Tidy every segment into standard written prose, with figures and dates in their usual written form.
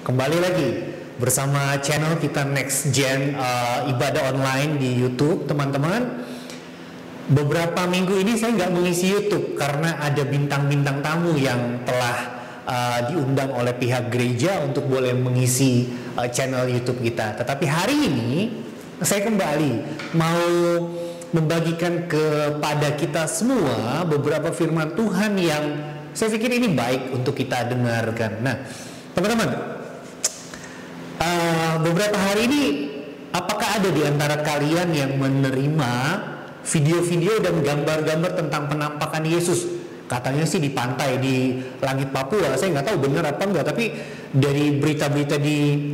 Kembali lagi bersama channel kita Next Gen Ibadah Online di YouTube, teman-teman. Beberapa minggu ini saya nggak mengisi YouTube karena ada bintang-bintang tamu yang telah diundang oleh pihak gereja untuk boleh mengisi channel YouTube kita. Tetapi hari ini saya kembali mau membagikan kepada kita semua beberapa firman Tuhan yang saya pikir ini baik untuk kita dengarkan. Nah, teman-teman, beberapa hari ini apakah ada di antara kalian yang menerima video-video dan gambar-gambar tentang penampakan Yesus? Katanya sih di pantai di langit Papua. Saya nggak tahu benar apa enggak, tapi dari berita-berita di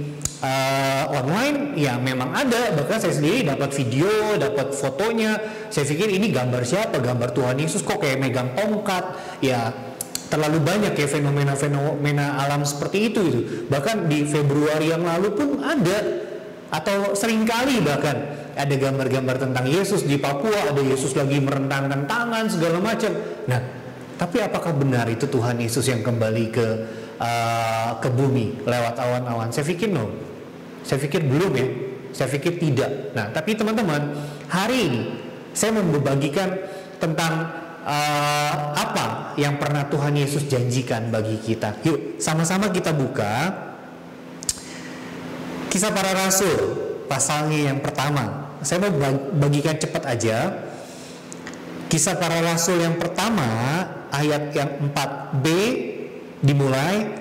online ya memang ada. Bahkan saya sendiri dapat video, dapat fotonya. Saya pikir ini gambar siapa? Gambar Tuhan Yesus kok kayak megang tongkat. Ya terlalu banyak ya fenomena alam seperti itu. Bahkan di Februari yang lalu pun ada, atau seringkali bahkan ada gambar-gambar tentang Yesus di Papua. Ada Yesus lagi merentangkan tangan segala macam. Nah, tapi apakah benar itu Tuhan Yesus yang kembali ke bumi lewat awan-awan? Saya pikir no. Saya pikir belum ya. Saya pikir tidak. Nah, tapi teman-teman, hari ini saya mau membagikan tentang apa yang pernah Tuhan Yesus janjikan bagi kita. Yuk, sama-sama kita buka Kisah Para Rasul pasalnya yang pertama. Saya mau bagikan cepat aja. Kisah Para Rasul yang pertama, ayat yang 4b dimulai.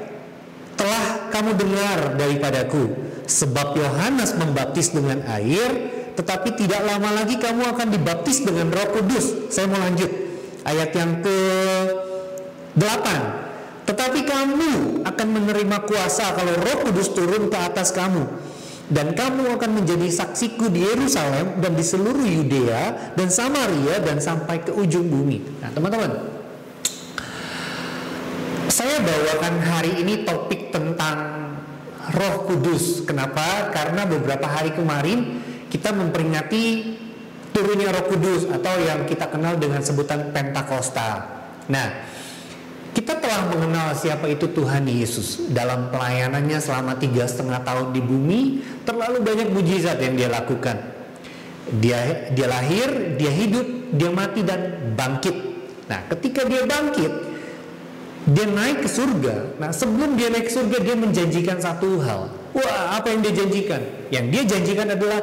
Telah kamu dengar daripadaku, sebab Yohanes membaptis dengan air, tetapi tidak lama lagi kamu akan dibaptis dengan Roh Kudus. Saya mau lanjut. Ayat yang ke-8. Tetapi kamu akan menerima kuasa kalau Roh Kudus turun ke atas kamu, dan kamu akan menjadi saksiku di Yerusalem dan di seluruh Yudea dan Samaria dan sampai ke ujung bumi. Nah, teman-teman, saya bawakan hari ini topik tentang Roh Kudus. Kenapa? Karena beberapa hari kemarin kita memperingati turunnya Roh Kudus atau yang kita kenal dengan sebutan Pentakosta. Nah, kita telah mengenal siapa itu Tuhan Yesus. Dalam pelayanannya selama 3,5 tahun di bumi, terlalu banyak mujizat yang dia lakukan. Dia lahir, dia hidup, dia mati dan bangkit. Nah, ketika dia bangkit, dia naik ke surga. Nah, sebelum dia naik ke surga, dia menjanjikan satu hal. Wah, apa yang dia janjikan? Yang dia janjikan adalah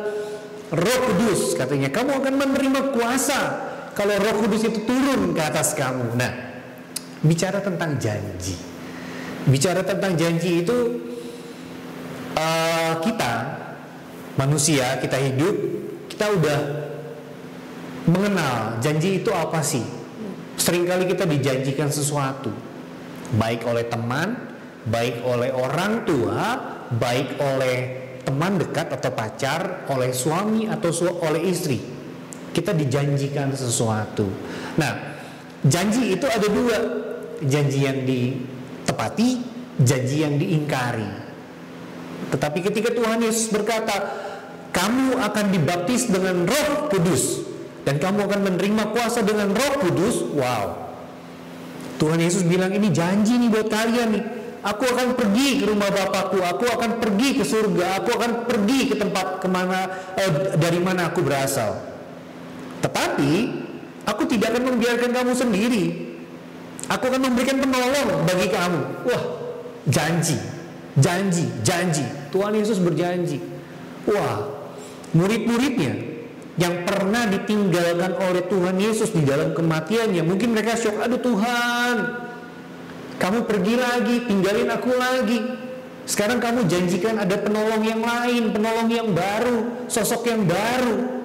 Roh Kudus. Katanya, kamu akan menerima kuasa kalau Roh Kudus itu turun ke atas kamu. Nah, bicara tentang janji. Bicara tentang janji itu kita manusia, kita hidup, kita udah mengenal janji itu apa sih. Seringkali kita dijanjikan sesuatu, baik oleh teman, baik oleh orang tua, baik oleh teman dekat atau pacar, oleh suami atau oleh istri. Kita dijanjikan sesuatu. Nah, janji itu ada dua. Janji yang ditepati, janji yang diingkari. Tetapi ketika Tuhan Yesus berkata, kamu akan dibaptis dengan Roh Kudus dan kamu akan menerima kuasa dengan Roh Kudus. Wow, Tuhan Yesus bilang ini janji nih buat kalian nih. Aku akan pergi ke rumah Bapakku, aku akan pergi ke surga, aku akan pergi ke tempat dari mana aku berasal. Tetapi aku tidak akan membiarkan kamu sendiri. Aku akan memberikan penolong bagi kamu. Wah, janji. Tuhan Yesus berjanji. Wah, murid-muridnya yang pernah ditinggalkan oleh Tuhan Yesus di dalam kematiannya, mungkin mereka syok. Aduh Tuhan, kamu pergi lagi, tinggalin aku lagi. Sekarang kamu janjikan ada penolong yang lain, penolong yang baru, sosok yang baru.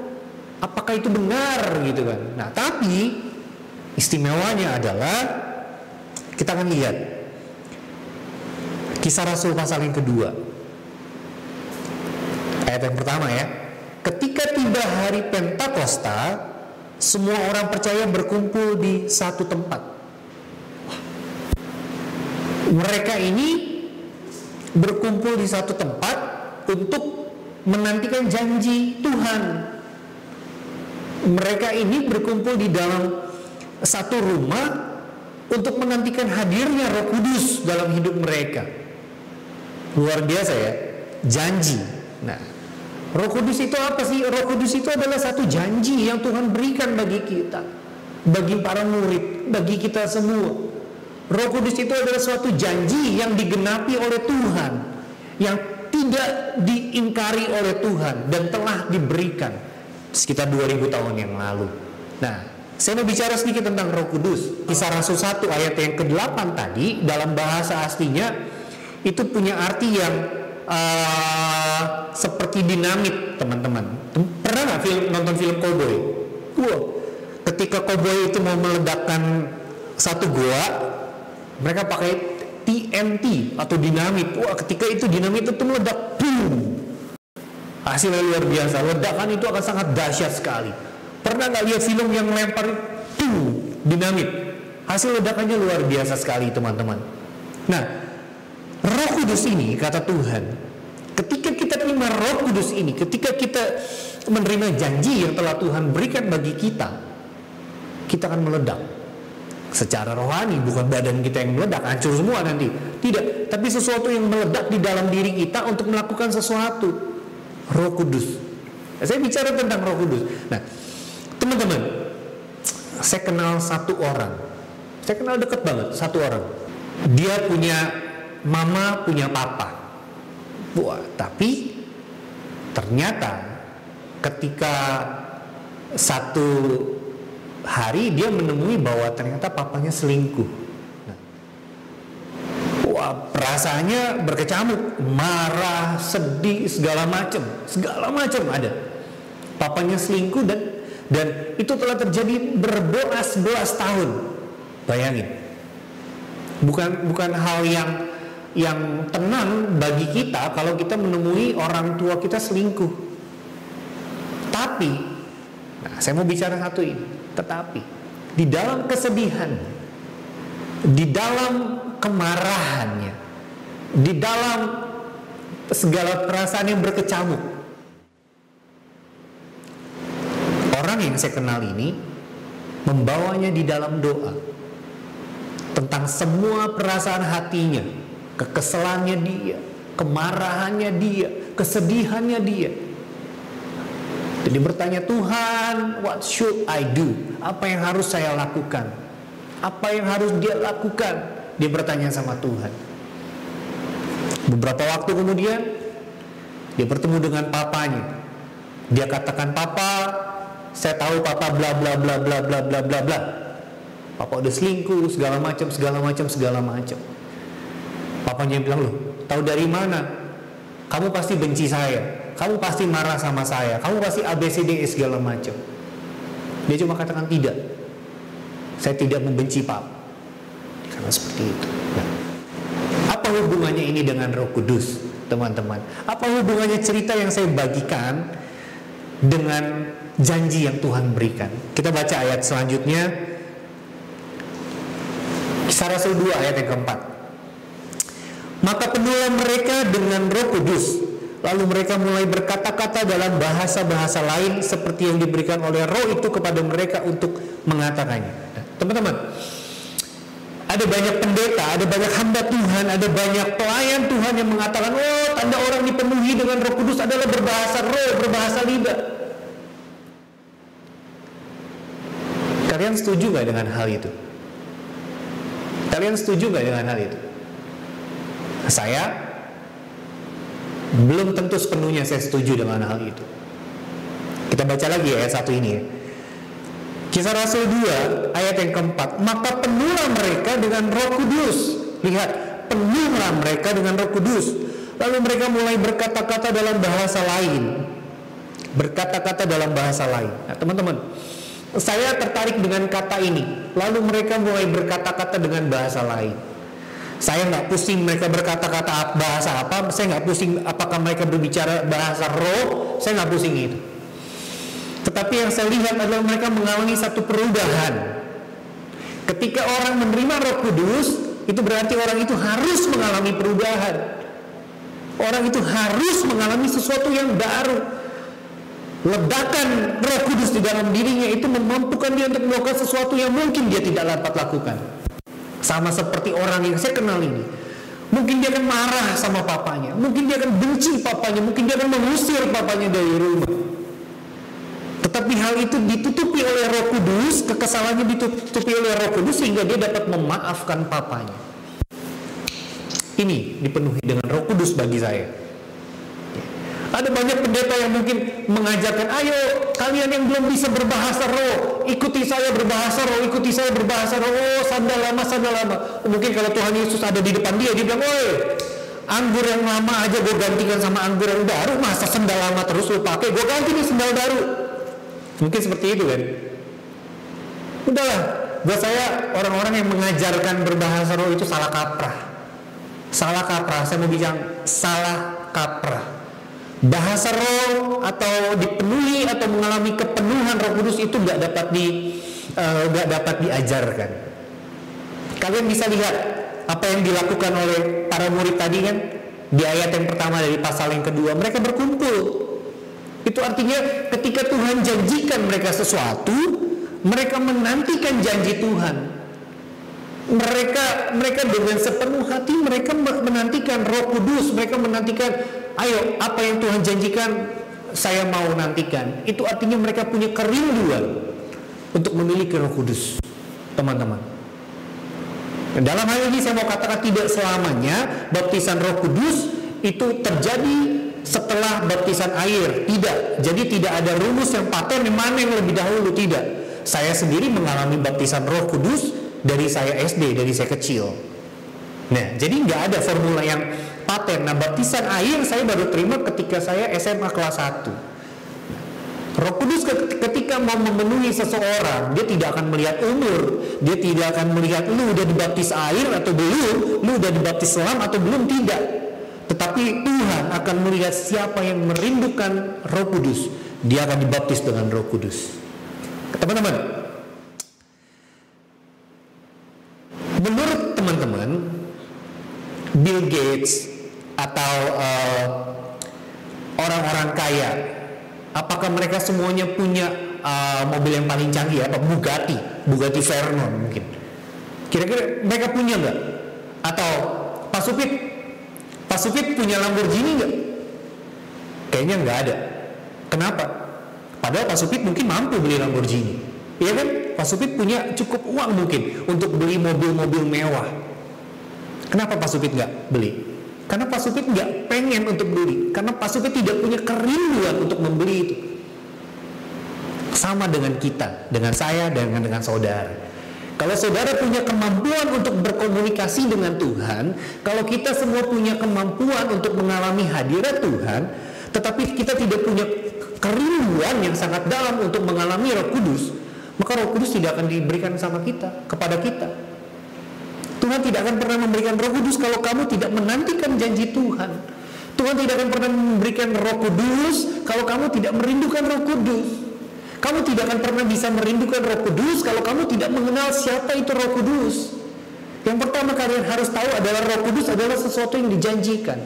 Apakah itu benar gitu kan? Nah, tapi istimewanya adalah kita akan lihat Kisah Rasul pasal yang kedua, ayat yang pertama ya. Ketika tiba hari Pentakosta, semua orang percaya berkumpul di satu tempat. Mereka ini berkumpul di satu tempat untuk menantikan janji Tuhan. Mereka ini berkumpul di dalam satu rumah untuk menantikan hadirnya Roh Kudus dalam hidup mereka. Luar biasa ya, janji. Nah, Roh Kudus itu apa sih? Roh Kudus itu adalah satu janji yang Tuhan berikan bagi kita, bagi para murid, bagi kita semua. Roh Kudus itu adalah suatu janji yang digenapi oleh Tuhan, yang tidak diingkari oleh Tuhan dan telah diberikan sekitar 2000 tahun yang lalu. Nah, saya mau bicara sedikit tentang Roh Kudus. Kisah Rasul 1 ayat yang ke-8 tadi dalam bahasa aslinya itu punya arti yang seperti dinamit, teman-teman. Pernah nggak nonton film Cowboy? Wow. Ketika Cowboy itu mau meledakkan satu gua, mereka pakai TNT atau dinamit. Wah, ketika itu dinamit itu meledak, boom. Hasilnya luar biasa. Ledakan itu akan sangat dahsyat sekali. Pernah nggak lihat film yang lempar dinamit? Hasil ledakannya luar biasa sekali, teman-teman. Nah, Roh Kudus ini, kata Tuhan, ketika kita terima Roh Kudus ini, ketika kita menerima janji yang telah Tuhan berikan bagi kita, kita akan meledak secara rohani. Bukan badan kita yang meledak, hancur semua nanti. Tidak, tapi sesuatu yang meledak di dalam diri kita untuk melakukan sesuatu. Roh Kudus. Saya bicara tentang Roh Kudus. Nah, teman-teman, saya kenal satu orang. Saya kenal dekat banget satu orang. Dia punya mama, punya papa. Wah, tapi ternyata ketika satu hari dia menemui bahwa ternyata papanya selingkuh. Nah, wah, perasaannya berkecamuk, marah, sedih, segala macam ada. Papanya selingkuh dan itu telah terjadi berbelas-belas tahun. Bayangin, bukan hal yang tenang bagi kita kalau kita menemui orang tua kita selingkuh. Tapi, nah, saya mau bicara satu ini. Tetapi di dalam kesedihan, di dalam kemarahannya, di dalam segala perasaan yang berkecamuk, orang yang saya kenal ini membawanya di dalam doa tentang semua perasaan hatinya, kekesalannya dia, kemarahannya dia, kesedihannya dia. Jadi bertanya, Tuhan, what should I do? Apa yang harus saya lakukan? Apa yang harus dia lakukan? Dia bertanya sama Tuhan. Beberapa waktu kemudian dia bertemu dengan papanya. Dia katakan, Papa, saya tahu Papa bla bla bla bla bla bla bla bla. Papa udah selingkuh, segala macam. Papanya bilang, loh, tahu dari mana? Kamu pasti benci saya, kamu pasti marah sama saya, kamu pasti ABCD segala macam. Dia cuma katakan, tidak, saya tidak membenci Papa. Karena seperti itu. Nah, apa hubungannya ini dengan Roh Kudus, teman-teman? Apa hubungannya cerita yang saya bagikan dengan janji yang Tuhan berikan? Kita baca ayat selanjutnya, Kisah Rasul 2 ayat yang keempat. Maka penuhlah mereka dengan Roh Kudus, lalu mereka mulai berkata-kata dalam bahasa-bahasa lain seperti yang diberikan oleh Roh itu kepada mereka untuk mengatakannya. Nah, teman-teman, ada banyak pendeta, ada banyak hamba Tuhan, ada banyak pelayan Tuhan yang mengatakan, oh, tanda orang dipenuhi dengan Roh Kudus adalah berbahasa roh, berbahasa lidah. Kalian setuju gak dengan hal itu? Kalian setuju gak dengan hal itu? Saya belum tentu sepenuhnya saya setuju dengan hal itu. Kita baca lagi ayat 1 ini ya. Kisah Rasul 2 ayat yang keempat. Maka penuhlah mereka dengan Roh Kudus. Lihat, penuhlah mereka dengan Roh Kudus. Lalu mereka mulai berkata-kata dalam bahasa lain. Berkata-kata dalam bahasa lain. Nah, teman-teman, saya tertarik dengan kata ini. Lalu mereka mulai berkata-kata dengan bahasa lain. Saya nggak pusing mereka berkata-kata bahasa apa. Saya nggak pusing apakah mereka berbicara bahasa roh. Saya nggak pusing itu. Tetapi yang saya lihat adalah mereka mengalami satu perubahan. Ketika orang menerima Roh Kudus, itu berarti orang itu harus mengalami perubahan. Orang itu harus mengalami sesuatu yang baru. Ledakan Roh Kudus di dalam dirinya itu memampukan dia untuk melakukan sesuatu yang mungkin dia tidak dapat lakukan. Sama seperti orang yang saya kenal ini. Mungkin dia akan marah sama papanya, mungkin dia akan benci papanya, mungkin dia akan mengusir papanya dari rumah. Tetapi hal itu ditutupi oleh Roh Kudus, kekesalannya ditutupi oleh Roh Kudus sehingga dia dapat memaafkan papanya. Ini dipenuhi dengan Roh Kudus bagi saya. Ada banyak pendeta yang mungkin mengajarkan, ayo kalian yang belum bisa berbahasa roh, ikuti saya berbahasa roh, ikuti saya berbahasa roh. Oh, sandal lama, sandal lama. Mungkin kalau Tuhan Yesus ada di depan dia bilang, woi, anggur yang lama aja gue gantikan sama anggur yang baru, masa sandal lama terus lu pakai, gue ganti nih sandal baru. Mungkin seperti itu kan. Udahlah, buat saya orang-orang yang mengajarkan berbahasa roh itu salah kaprah. Salah kaprah, saya mau bilang salah kaprah. Bahasa roh atau dipenuhi atau mengalami kepenuhan Roh Kudus itu nggak dapat diajarkan. Kalian bisa lihat apa yang dilakukan oleh para murid tadi kan di ayat yang pertama dari pasal yang kedua, mereka berkumpul. Itu artinya ketika Tuhan janjikan mereka sesuatu, mereka menantikan janji Tuhan. Mereka dengan sepenuh hati mereka menantikan Roh Kudus, mereka menantikan, ayo apa yang Tuhan janjikan saya mau nantikan. Itu artinya mereka punya kerinduan untuk memiliki Roh Kudus, teman-teman. Dalam hal ini saya mau katakan tidak selamanya baptisan Roh Kudus itu terjadi setelah baptisan air, tidak. Jadi tidak ada rumus yang paten yang mana yang lebih dahulu, tidak. Saya sendiri mengalami baptisan Roh Kudus dari saya SD, dari saya kecil. Nah, jadi nggak ada formula yang paten. Nah, baptisan air saya baru terima ketika saya SMA kelas 1. Roh Kudus ketika mau memenuhi seseorang, dia tidak akan melihat umur, dia tidak akan melihat lu udah dibaptis air atau belum, lu udah dibaptis selam atau belum, tidak. Tetapi Tuhan akan melihat siapa yang merindukan Roh Kudus, dia akan dibaptis dengan Roh Kudus. Teman-teman, menurut teman-teman, Bill Gates atau orang-orang kaya, apakah mereka semuanya punya mobil yang paling canggih? Apa Bugatti Veyron mungkin? Kira-kira mereka punya nggak? Atau Pak Supit punya Lamborghini nggak? Kayaknya nggak ada. Kenapa? Padahal Pak Supit mungkin mampu beli Lamborghini. Iya kan? Pak Supit punya cukup uang mungkin untuk beli mobil-mobil mewah. Kenapa Pak Supit nggak beli? Karena Pak Supit nggak pengen untuk beli. Karena Pak Supit tidak punya kerinduan untuk membeli itu. Sama dengan kita, dengan saya, dengan saudara. Kalau saudara punya kemampuan untuk berkomunikasi dengan Tuhan, kalau kita semua punya kemampuan untuk mengalami hadirat Tuhan, tetapi kita tidak punya kerinduan yang sangat dalam untuk mengalami Roh Kudus, maka Roh Kudus tidak akan diberikan sama kita, kepada kita. Tuhan tidak akan pernah memberikan Roh Kudus kalau kamu tidak menantikan janji Tuhan. Tuhan tidak akan pernah memberikan Roh Kudus kalau kamu tidak merindukan Roh Kudus. Kamu tidak akan pernah bisa merindukan Roh Kudus kalau kamu tidak mengenal siapa itu Roh Kudus. Yang pertama kalian harus tahu adalah Roh Kudus adalah sesuatu yang dijanjikan.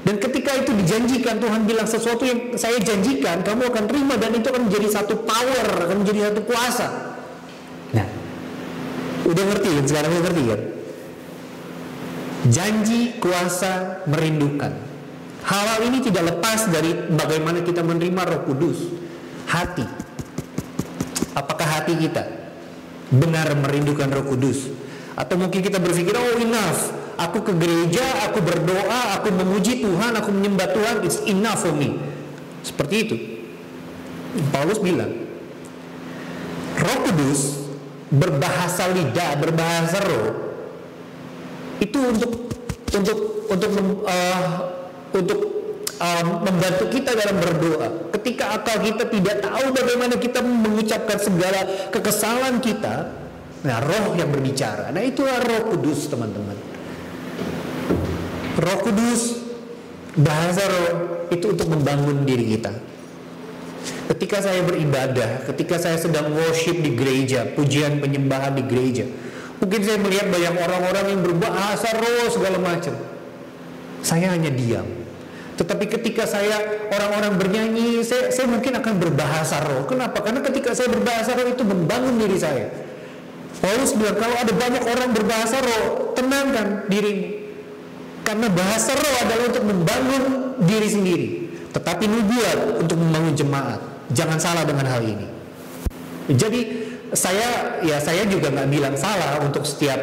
Dan ketika itu dijanjikan, Tuhan bilang sesuatu yang saya janjikan kamu akan terima, dan itu akan menjadi satu power, akan menjadi satu kuasa. Nah, udah ngerti kan? Sekarang udah ngerti kan? Janji, kuasa, merindukan. Hal-hal ini tidak lepas dari bagaimana kita menerima Roh Kudus. Hati. Apakah hati kita benar merindukan Roh Kudus? Atau mungkin kita berpikir, oh enough, aku ke gereja, aku berdoa, aku memuji Tuhan, aku menyembah Tuhan, it's enough for me. Seperti itu. Paulus bilang, Roh Kudus berbahasa lidah, berbahasa roh, itu untuk membantu kita dalam berdoa. Ketika akal kita tidak tahu bagaimana kita mengucapkan segala kekesalan kita, nah roh yang berbicara. Nah itulah Roh Kudus, teman-teman. Roh Kudus, bahasa roh, itu untuk membangun diri kita. Ketika saya beribadah, ketika saya sedang worship di gereja, pujian penyembahan di gereja, mungkin saya melihat banyak orang-orang yang berbahasa roh segala macam. Saya hanya diam. Tetapi ketika orang-orang bernyanyi, saya mungkin akan berbahasa roh. Kenapa? Karena ketika saya berbahasa roh itu membangun diri saya. Paulus bilang, kalau ada banyak orang berbahasa roh, tenangkan dirimu. Karena bahasa roh adalah untuk membangun diri sendiri, tetapi nubuat untuk membangun jemaat. Jangan salah dengan hal ini. Jadi saya juga nggak bilang salah untuk setiap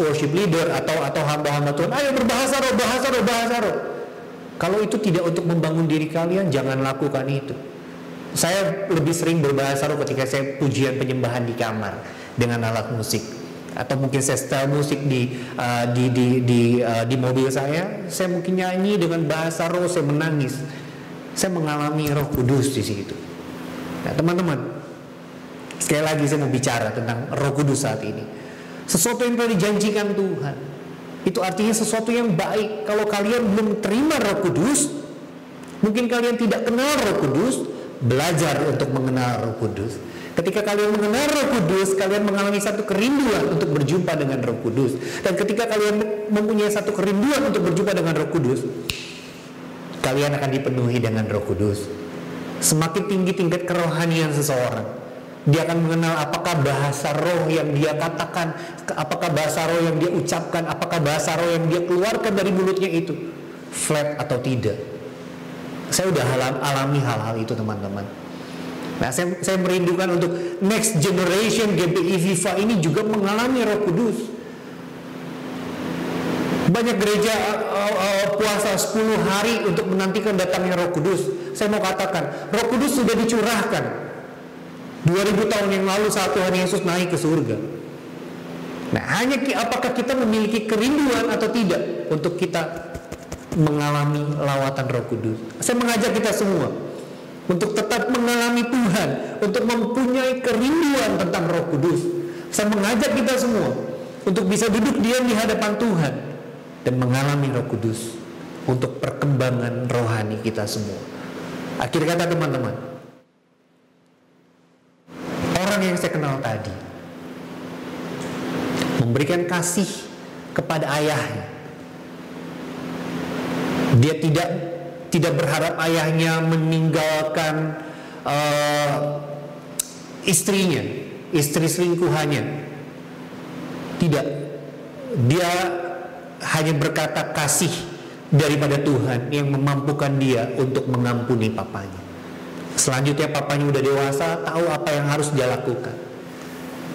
worship leader atau hamba-hamba Tuhan, ayo berbahasa roh, bahasa roh, bahasa roh. Kalau itu tidak untuk membangun diri kalian, jangan lakukan itu. Saya lebih sering berbahasa roh ketika saya pujian penyembahan di kamar dengan alat musik, atau mungkin saya setel musik di mobil saya mungkin nyanyi dengan bahasa roh, saya menangis, saya mengalami Roh Kudus di situ. Nah, teman-teman, sekali lagi saya mau bicara tentang Roh Kudus saat ini. Sesuatu yang telah dijanjikan Tuhan, itu artinya sesuatu yang baik. Kalau kalian belum terima Roh Kudus, mungkin kalian tidak kenal Roh Kudus, belajar untuk mengenal Roh Kudus. Ketika kalian mengenal Roh Kudus, kalian mengalami satu kerinduan untuk berjumpa dengan Roh Kudus. Dan ketika kalian mempunyai satu kerinduan untuk berjumpa dengan Roh Kudus, kalian akan dipenuhi dengan Roh Kudus. Semakin tinggi tingkat kerohanian seseorang, dia akan mengenal apakah bahasa roh yang dia katakan, apakah bahasa roh yang dia ucapkan, apakah bahasa roh yang dia keluarkan dari mulutnya itu flat atau tidak. Saya udah alami hal-hal itu, teman-teman. Nah, saya merindukan untuk next generation GBI Viva ini juga mengalami Roh Kudus. Banyak gereja puasa 10 hari untuk menantikan datangnya Roh Kudus. Saya mau katakan, Roh Kudus sudah dicurahkan 2000 tahun yang lalu saat Tuhan Yesus naik ke surga. Nah, hanya apakah kita memiliki kerinduan atau tidak untuk kita mengalami lawatan Roh Kudus. Saya mengajak kita semua untuk tetap mengalami Tuhan, untuk mempunyai kerinduan tentang Roh Kudus. Saya mengajak kita semua untuk bisa duduk diam di hadapan Tuhan dan mengalami Roh Kudus untuk perkembangan rohani kita semua. Akhir kata, teman-teman, orang yang saya kenal tadi memberikan kasih kepada ayahnya. Dia tidak berharap ayahnya meninggalkan istrinya, istri selingkuhannya. Tidak. Dia hanya berkata kasih daripada Tuhan yang memampukan dia untuk mengampuni papanya. Selanjutnya papanya udah dewasa, tahu apa yang harus dia lakukan.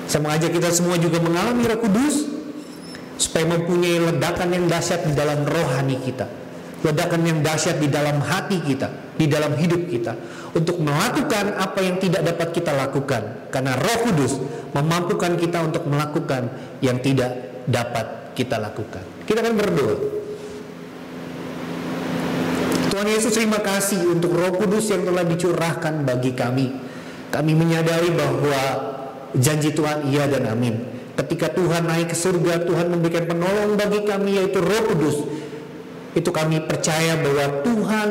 Saya mengajak kita semua juga mengalami Roh Kudus supaya mempunyai ledakan yang dahsyat di dalam rohani kita, ledakan yang dahsyat di dalam hati kita, di dalam hidup kita, untuk melakukan apa yang tidak dapat kita lakukan, karena Roh Kudus memampukan kita untuk melakukan yang tidak dapat kita lakukan. Kita akan berdoa. Tuhan Yesus, terima kasih untuk Roh Kudus yang telah dicurahkan bagi kami. Kami menyadari bahwa janji Tuhan iya dan amin. Ketika Tuhan naik ke surga, Tuhan memberikan penolong bagi kami, yaitu Roh Kudus. Itu kami percaya bahwa Tuhan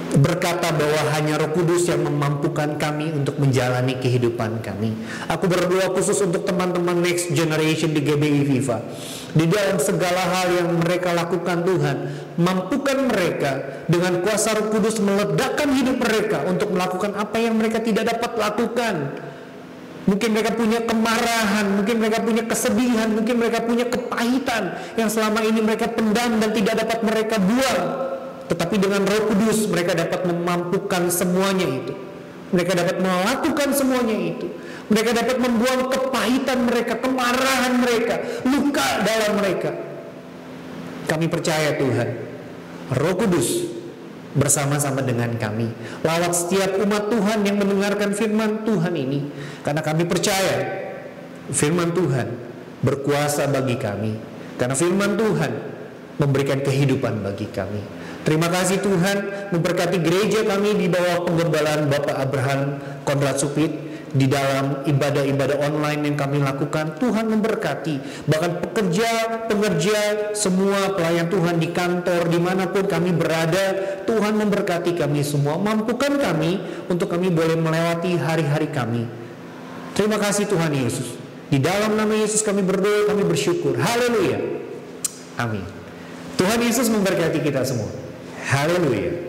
berkata bahwa hanya Roh Kudus yang memampukan kami untuk menjalani kehidupan kami. Aku berdoa khusus untuk teman-teman next generation di GBI Viva. Di dalam segala hal yang mereka lakukan, Tuhan mampukan mereka dengan kuasa Roh Kudus meledakkan hidup mereka untuk melakukan apa yang mereka tidak dapat lakukan. Mungkin mereka punya kemarahan, mungkin mereka punya kesedihan, mungkin mereka punya kepahitan yang selama ini mereka pendam dan tidak dapat mereka buang. Tetapi dengan Roh Kudus mereka dapat memampukan semuanya itu. Mereka dapat melakukan semuanya itu. Mereka dapat membuang kepahitan mereka, kemarahan mereka, luka dalam mereka. Kami percaya Tuhan, Roh Kudus bersama-sama dengan kami, lawat setiap umat Tuhan yang mendengarkan firman Tuhan ini. Karena kami percaya firman Tuhan berkuasa bagi kami, karena firman Tuhan memberikan kehidupan bagi kami. Terima kasih Tuhan, memberkati gereja kami di bawah penggembalaan Bapak Abraham Konrad Supit. Di dalam ibadah-ibadah online yang kami lakukan, Tuhan memberkati. Bahkan pekerja, semua pelayan Tuhan di kantor, dimanapun kami berada, Tuhan memberkati kami semua. Mampukan kami untuk kami boleh melewati hari-hari kami. Terima kasih Tuhan Yesus. Di dalam nama Yesus kami berdoa, kami bersyukur. Haleluya. Amin. Tuhan Yesus memberkati kita semua. Haleluya.